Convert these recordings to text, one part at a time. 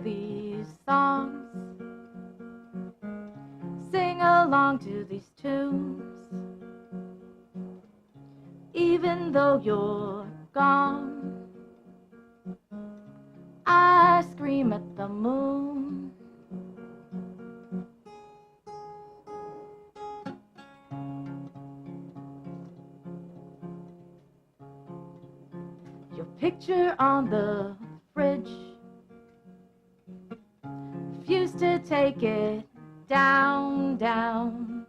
these songs, sing along to these tunes, even though you're gone. I scream at the moon. Your picture on the fridge, refuse to take it down, down.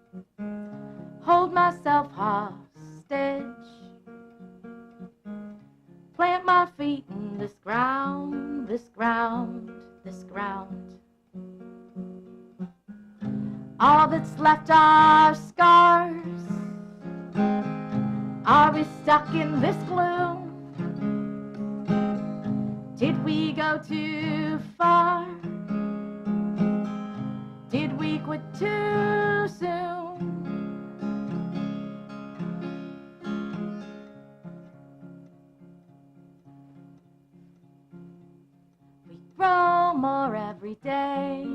Hold myself hostage, plant my feet in this ground, this ground, this ground. All that's left are scars. Are we stuck in this gloom? Did we go too far? Did we quit too soon? We grow more every day,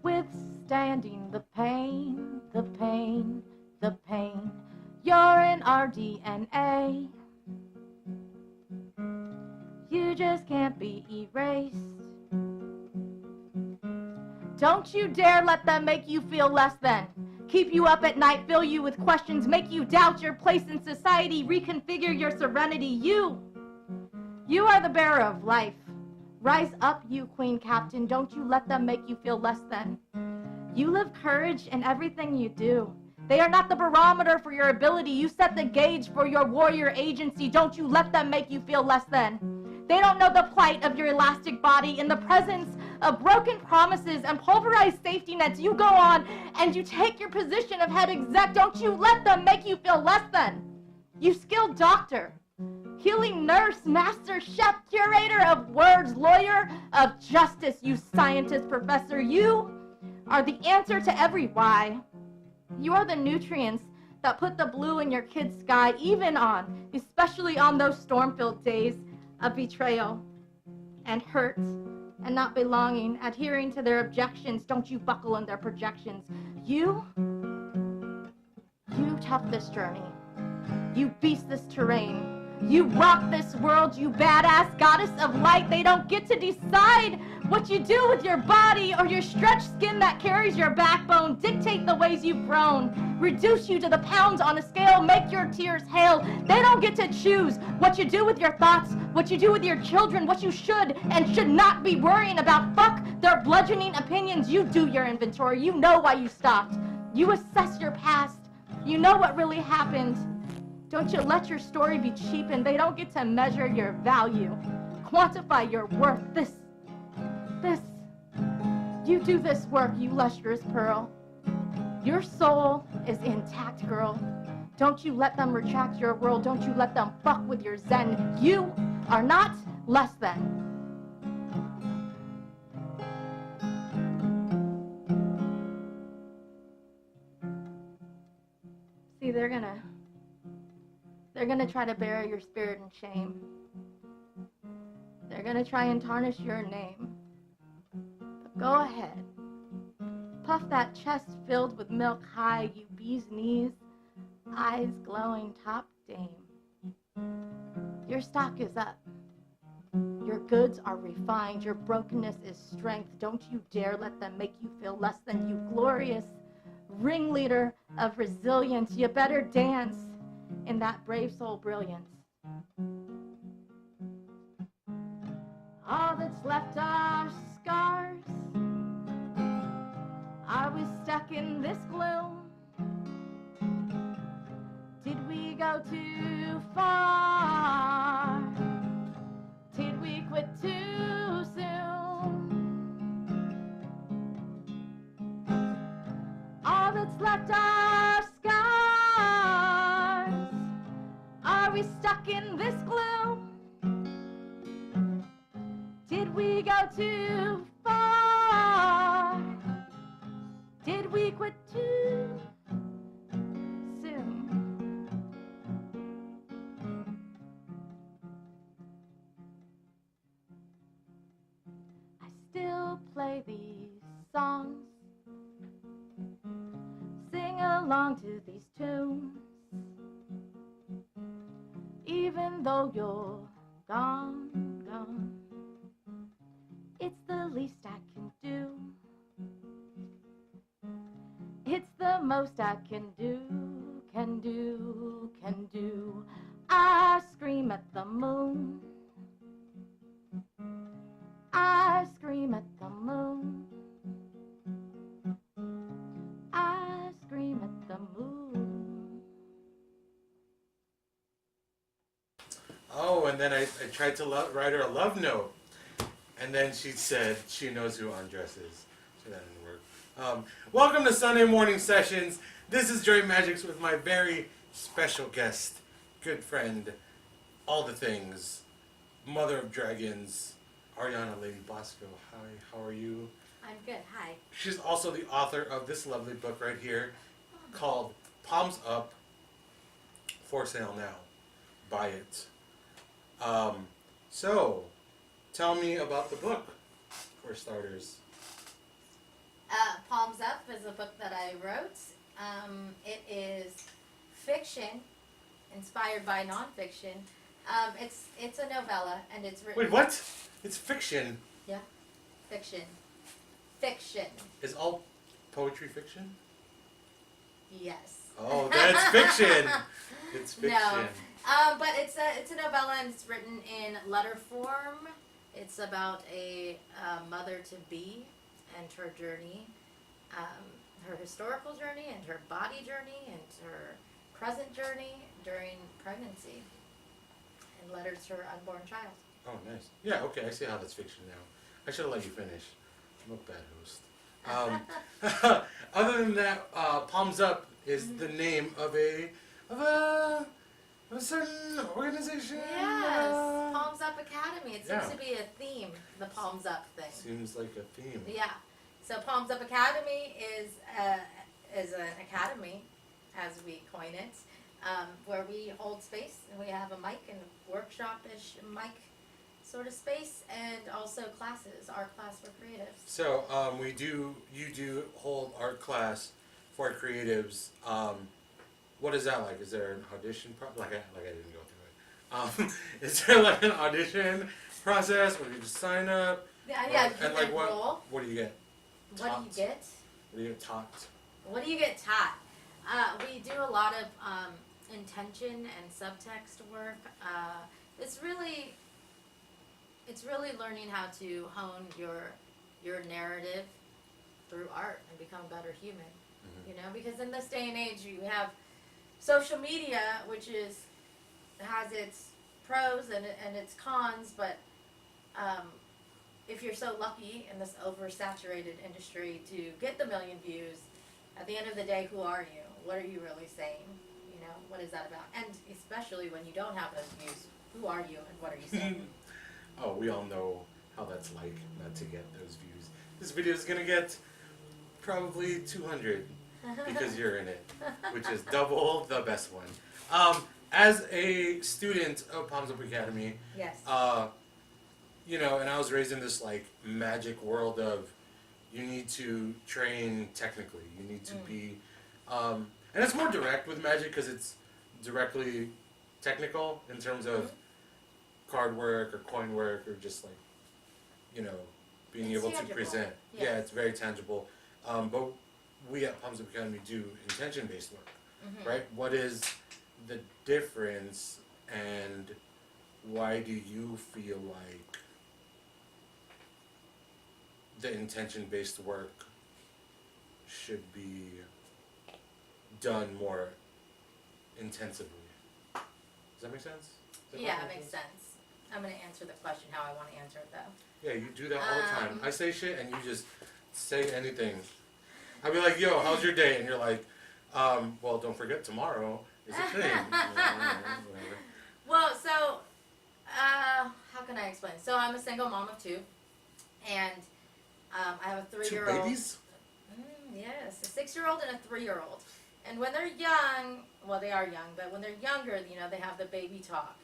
withstanding the pain, the pain, the pain. You're in our DNA. You just can't be erased. Don't you dare let them make you feel less than. Keep you up at night, fill you with questions, make you doubt your place in society, reconfigure your serenity. You are the bearer of life. Rise up, you queen captain. Don't you let them make you feel less than. You live courage in everything you do. They are not the barometer for your ability. You set the gauge for your warrior agency. Don't you let them make you feel less than. They don't know the plight of your elastic body. In the presence of broken promises and pulverized safety nets, you go on and you take your position of head exec. Don't you let them make you feel less than. You skilled doctor, healing nurse, master chef, curator of words, lawyer of justice, you scientist professor. You are the answer to every why. You are the nutrients that put the blue in your kid's sky, especially on those storm-filled days of betrayal and hurt and not belonging, adhering to their objections. Don't you buckle in their projections. You tough this journey. You beast this terrain. You rock this world, you badass goddess of light. They don't get to decide what you do with your body or your stretched skin that carries your backbone. Dictate the ways you've grown. Reduce you to the pounds on a scale. Make your tears hail. They don't get to choose what you do with your thoughts, what you do with your children, what you should and should not be worrying about. Fuck their bludgeoning opinions. You do your inventory. You know why you stopped. You assess your past. You know what really happened. Don't you let your story be cheapened. They don't get to measure your value, quantify your worth. You do this work, you lustrous pearl. Your soul is intact, girl. Don't you let them retract your world. Don't you let them fuck with your zen. You are not less than. See, they're gonna try to bury your spirit in shame. They're gonna try and tarnish your name. But go ahead. Puff that chest filled with milk high, you bee's knees, eyes glowing top dame. Your stock is up. Your goods are refined. Your brokenness is strength. Don't you dare let them make you feel less than, you glorious ringleader of resilience. You better dance in that brave soul brilliance. All that's left are scars. Are we stuck in this gloom? Did we go too far? Did we quit too soon? All that's left are scars. Are we stuck in this gloom? Did we go too far? Did we quit too soon? play these songs, sing along to these tunes, even though you're gone, gone. It's the least I can do. It's the most I can do, can do, can do. I scream at the moon. I scream at the moon. I scream at the moon. Oh, and then I tried to write her a love note. And then she said she knows who Andres is. So that didn't work. Welcome to Sunday Morning Sessions. This is Dremagix with my very special guest, good friend, all the things, mother of dragons, Arianna Lady Basco. Hi, how are you? I'm good. Hi. She's also the author of this lovely book right here called Palms Up, for sale now. Buy it. So, tell me about the book, for starters. Palms Up is a book that I wrote. It is fiction, inspired by nonfiction. It's a novella, and it's written... Wait, what? It's fiction. Yeah, fiction. Fiction. Is all poetry fiction? Yes. Oh, that's fiction. It's fiction. No, but it's a novella, and it's written in letter form. It's about a mother-to-be and her journey, her historical journey, and her body journey, and her present journey during pregnancy, and letters to her unborn child. Oh, nice. Yeah, okay, I see how that's fiction now. I should have let you finish. I'm a bad host. Other than that, Palms Up is the name of a certain organization. Yes, Palms Up Academy. It seems Yeah. to be a theme, the Palms Up thing. Seems like a theme. Yeah. So Palms Up Academy is an academy, as we coin it, where we hold space and we have a mic and workshop-ish mic sort of space, and also classes, art class for creatives. So, you do hold art class for creatives. What is that like? Is there an audition like I didn't go through it. Is there like an audition process where you just sign up? Yeah, And like roll. what do you get? What do you get? What do you get taught? What do you get taught? We do a lot of intention and subtext work. It's really learning how to hone your narrative through art and become a better human. Mm-hmm. You know, because in this day and age, you have social media, which has its pros and its cons, but if you're so lucky in this oversaturated industry to get the million views, at the end of the day, who are you? What are you really saying? You know, what is that about? And especially when you don't have those views, who are you and what are you saying? Oh, we all know how that's like, not to get those views. This video is gonna get probably 200 because you're in it, which is double the best one. As a student of Palms Up Academy, Yes. you know, and I was raised in this like magic world of you need to train technically. You need to be, and it's more direct with magic because it's directly technical in terms of card work or coin work or just like, you know, being It's able to tangible. present. Yes. Yeah, it's very tangible. But we at Palms Up Academy do intention-based work, right? What is the difference, and why do you feel like the intention-based work should be done more intensively? Does that make sense? Yeah, it makes sense. I'm going to answer the question how I want to answer it, though. Yeah, you do that all the time. I say shit and you just say anything. I'll be like, yo, how's your day? And you're like, well, don't forget tomorrow is a thing. Whatever. Well, so, how can I explain? So I'm a single mom of two, and I have a 3-year-old. 2 babies? Yes, a 6-year-old and a 3-year-old. And when they're young, well, they are young, but when they're younger, you know, they have the baby talk.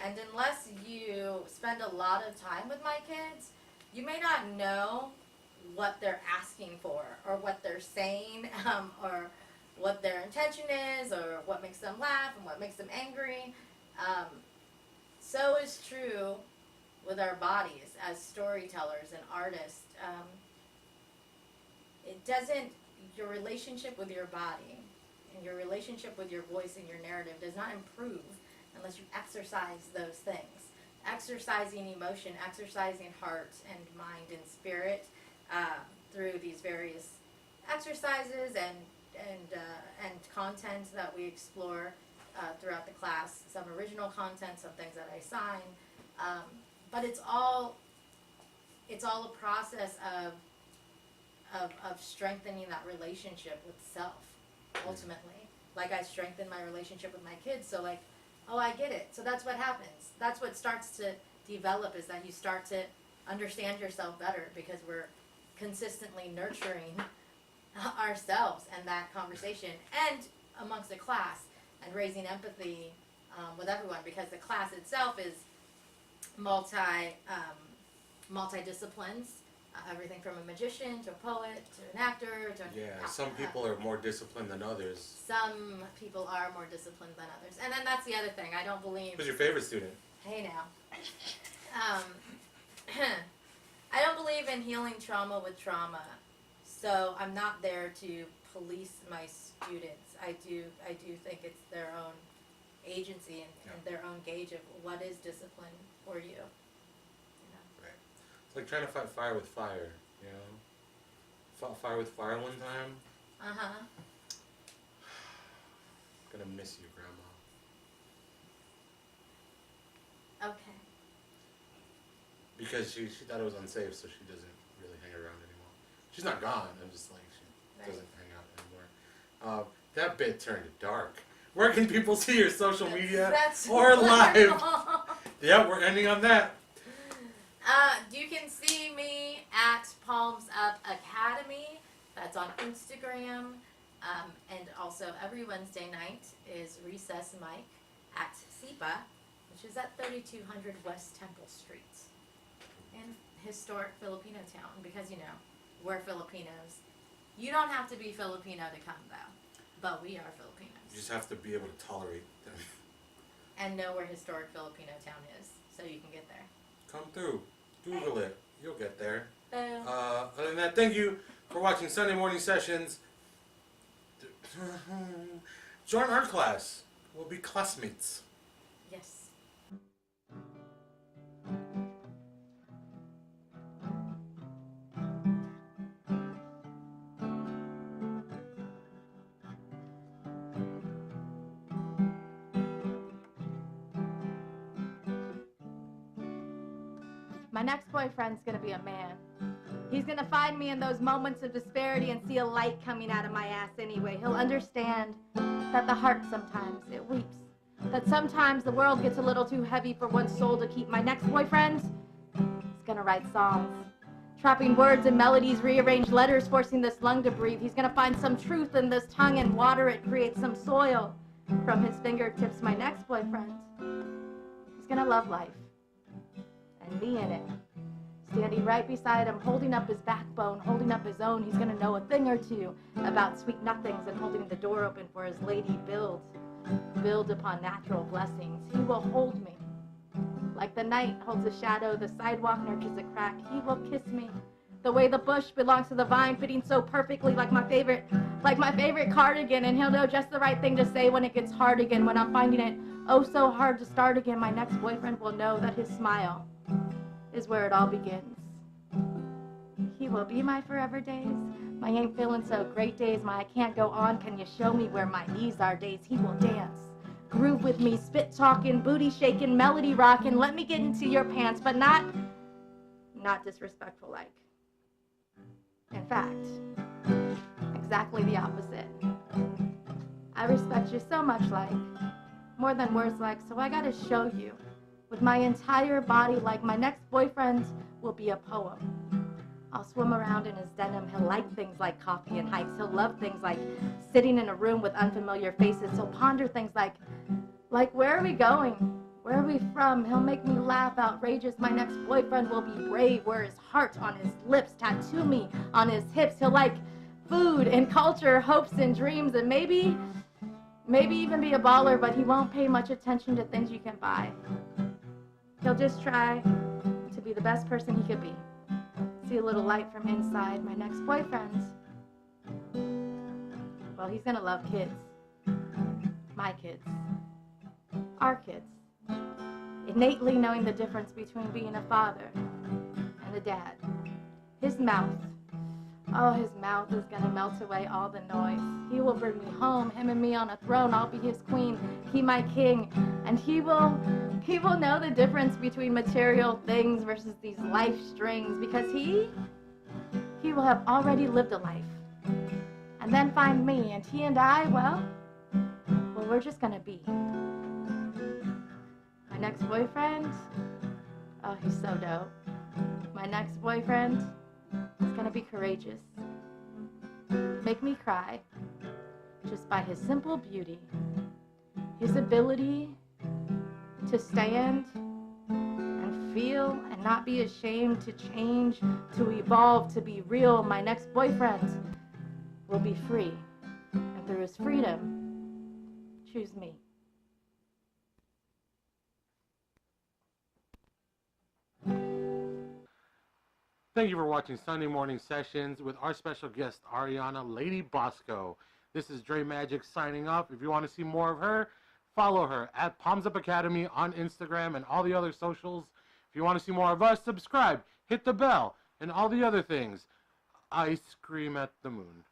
And unless you spend a lot of time with my kids, you may not know what they're asking for, or what they're saying, or what their intention is, or what makes them laugh and what makes them angry. So is true with our bodies as storytellers and artists. Your relationship with your body and your relationship with your voice and your narrative does not improve unless you exercise those things. Exercising emotion, exercising heart and mind and spirit through these various exercises and content that we explore throughout the class. Some original content, some things that I assign, but it's all a process of strengthening that relationship with self, ultimately. Like I strengthen my relationship with my kids, so like, oh, I get it. So that's what happens. That's what starts to develop, is that you start to understand yourself better, because we're consistently nurturing ourselves and that conversation, and amongst the class, and raising empathy with everyone, because the class itself is multi-disciplines. Everything from a magician to a poet to an actor to some people are more disciplined than others. Some people are more disciplined than others, and then that's the other thing. I don't believe. Who's your favorite student? Hey now. I don't believe in healing trauma with trauma, so I'm not there to police my students. I do think it's their own agency and their own gauge of what is discipline for you. It's like trying to fight fire with fire, you know? Fought fire with fire one time. Uh-huh. Gonna miss you, Grandma. Okay. Because she thought it was unsafe, so she doesn't really hang around anymore. She's not gone, I'm just like, she doesn't hang out anymore. That bit turned dark. Where can people see your social media or live? Yeah, we're ending on that. You can see me at Palms Up Academy. That's on Instagram. And also every Wednesday night is Recess Mic at SIPA, which is at 3200 West Temple Street in historic Filipinotown, because, you know, we're Filipinos. You don't have to be Filipino to come, though, but we are Filipinos. You just have to be able to tolerate them. And know where historic Filipinotown is, so you can get there. Come through. Google it. You'll get there. Boom. Other than that, thank you for watching Sunday Morning Sessions. Join our class. We'll be classmates. Yes. My next boyfriend's gonna be a man. He's gonna find me in those moments of disparity and see a light coming out of my ass anyway. He'll understand that the heart sometimes, it weeps. That sometimes the world gets a little too heavy for one soul to keep. My next boyfriend is gonna write songs. Trapping words and melodies, rearrange letters, forcing this lung to breathe. He's gonna find some truth in this tongue and water it, create some soil from his fingertips. My next boyfriend, he's gonna love life. And me in it. Standing right beside him, holding up his backbone, holding up his own. He's gonna know a thing or two about sweet nothings and holding the door open for his lady build upon natural blessings. He will hold me. Like the night holds a shadow, the sidewalk nurtures a crack. He will kiss me. The way the bush belongs to the vine, fitting so perfectly like my favorite cardigan. And he'll know just the right thing to say when it gets hard again, when I'm finding it oh so hard to start again. My next boyfriend will know that his smile is where it all begins. He will be my forever days, my ain't feeling so great days, my I can't go on, can you show me where my knees are days. He will dance, groove with me, spit talking, booty shaking, melody rocking, let me get into your pants, but not disrespectful like. In fact, exactly the opposite. I respect you so much like, more than words like, so I gotta show you with my entire body like. My next boyfriend will be a poem. I'll swim around in his denim. He'll like things like coffee and hikes. He'll love things like sitting in a room with unfamiliar faces. He'll ponder things like where are we going? Where are we from? He'll make me laugh, outrageous. My next boyfriend will be brave, wear his heart on his lips, tattoo me on his hips. He'll like food and culture, hopes and dreams, and maybe even be a baller, but he won't pay much attention to things you can buy. He'll just try to be the best person he could be. See a little light from inside. My next boyfriend, well, he's gonna love kids. My kids. Our kids. Innately knowing the difference between being a father and a dad. His mouth. Oh, his mouth is gonna melt away all the noise. He will bring me home, him and me on a throne. I'll be his queen, he my king. And he will know the difference between material things versus these life strings, because he will have already lived a life. And then find me, and he and I, well, we're just gonna be. My next boyfriend, oh, he's so dope. My next boyfriend is gonna be courageous. Make me cry just by his simple beauty. His ability to stand and feel and not be ashamed, to change, to evolve, to be real. My next boyfriend will be free. And through his freedom, choose me. Thank you for watching Sunday Morning Sessions with our special guest, Arianna, Lady Basco. This is Dremagix signing off. If you want to see more of her, follow her at Palms Up Academy on Instagram and all the other socials. If you want to see more of us, subscribe, hit the bell, and all the other things. I scream at the moon.